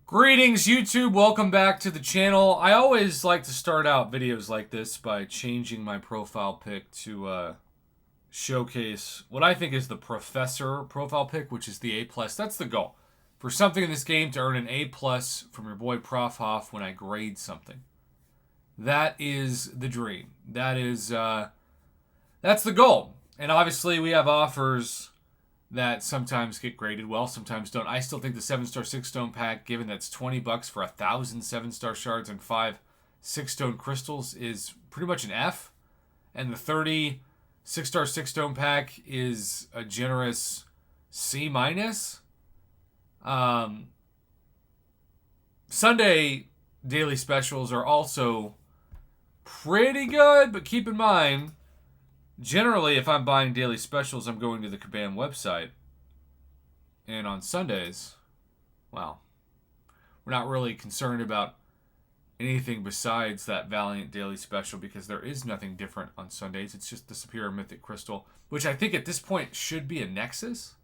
Greetings, YouTube. Welcome back to the channel. I always like to start out videos like this by changing my profile pic to showcase what I think is the professor profile pic, which is the A+. That's the goal. For something in this game to earn an A+ from your boy Prof Hoff when I grade something. That is the dream. That's the goal. And obviously we have offers that sometimes get graded well, sometimes don't. I still think the 7-star 6-stone pack, given that's $20 for 1,000 7-star shards and 5 6-stone crystals, is pretty much an F. And the 30 6-star 6-stone pack is a generous C-. Sunday daily specials are also pretty good, but keep in mind, generally, if I'm buying daily specials, I'm going to the Kabam website. And on Sundays, well, we're not really concerned about anything besides that Valiant daily special because there is nothing different on Sundays. It's just the Superior Mythic Crystal, which I think at this point should be a Nexus.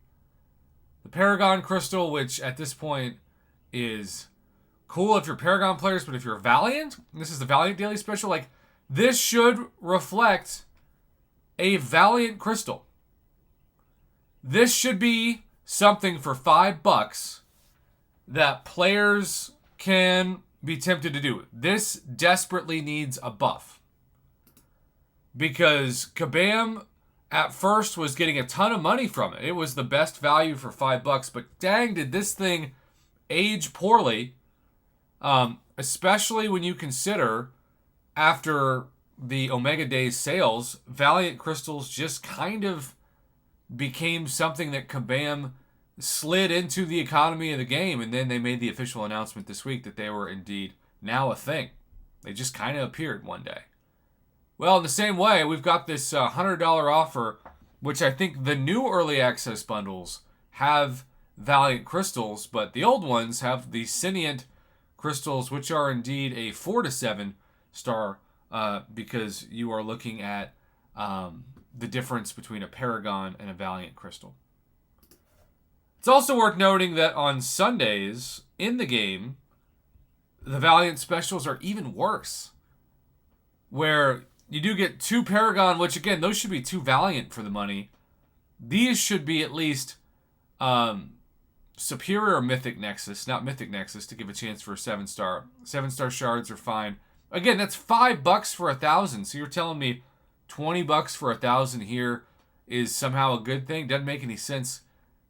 The Paragon Crystal, which at this point is cool if you're Paragon players, but if you're Valiant, this is the Valiant daily special, like, this should reflect a Valiant crystal. This should be something for $5 that players can be tempted to do. This desperately needs a buff. Because Kabam at first was getting a ton of money from it. It was the best value for $5, but dang, did this thing age poorly. Especially when you consider after the Omega Days sales, Valiant crystals just kind of became something that Kabam slid into the economy of the game, and then they made the official announcement this week that they were indeed now a thing. They just kind of appeared one day. Well, in the same way, we've got this $100 offer, which I think the new early access bundles have Valiant crystals, but the old ones have the Sentient crystals, which are indeed a 4 to 7 star because you are looking at the difference between a Paragon and a Valiant crystal. It's also worth noting that on Sundays in the game, the Valiant specials are even worse. Where you do get 2 Paragon, which again, those should be 2 Valiant for the money. These should be at least Superior Mythic Nexus, not Mythic Nexus, to give a chance for a 7-star. 7-star shards are fine. Again, that's $5 for 1,000. So you're telling me $20 for 1,000 here is somehow a good thing? Doesn't make any sense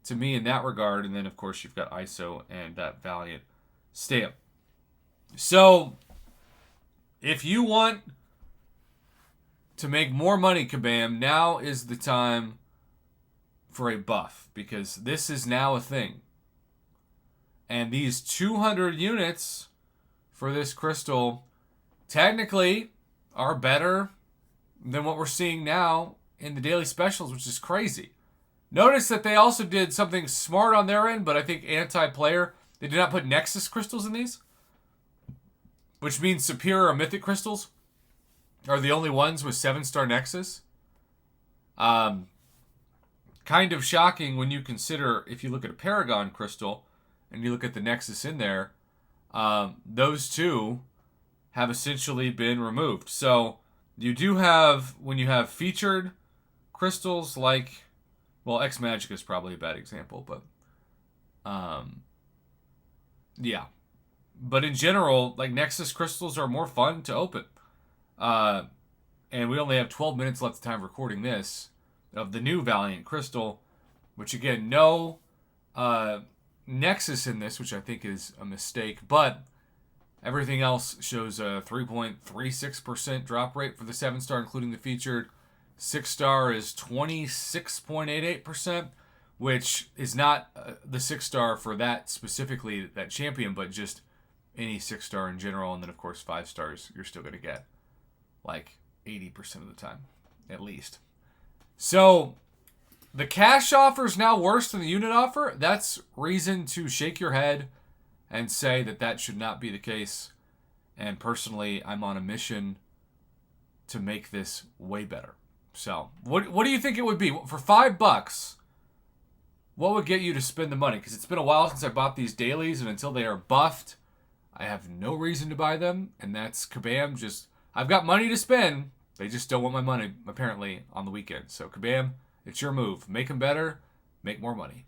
to me in that regard. And then, of course, you've got ISO and that Valiant stamp. So, if you want to make more money, Kabam, now is the time for a buff, because this is now a thing. And these 200 units for this crystal technically are better than what we're seeing now in the daily specials, which is crazy. Notice that they also did something smart on their end, but I think anti-player. They did not put Nexus crystals in these, which means Superior or Mythic crystals are the only ones with 7-star Nexus. Kind of shocking when you consider, if you look at a Paragon crystal and you look at the Nexus in there, those two have essentially been removed. So you do have, when you have featured crystals like, well, X Magic is probably a bad example, but yeah. But in general, like, Nexus crystals are more fun to open. And we only have 12 minutes left of time recording this, of the new Valiant crystal, which again, no Nexus in this, which I think is a mistake, but everything else shows a 3.36% drop rate for the 7-star, including the featured. 6-star is 26.88%, which is not the 6-star for that specifically, that champion, but just any 6-star in general. And then, of course, 5 stars, you're still going to get like 80% of the time, at least. So the cash offer is now worse than the unit offer. That's reason to shake your head and say that that should not be the case. And personally, I'm on a mission to make this way better. So, what do you think it would be for $5? what would get you to spend the money? Because it's been a while since I bought these dailies, and until they are buffed, I have no reason to buy them. And that's Kabam. Just, I've got money to spend. They just don't want my money, apparently, on the weekend. So Kabam, it's your move. Make them better. Make more money.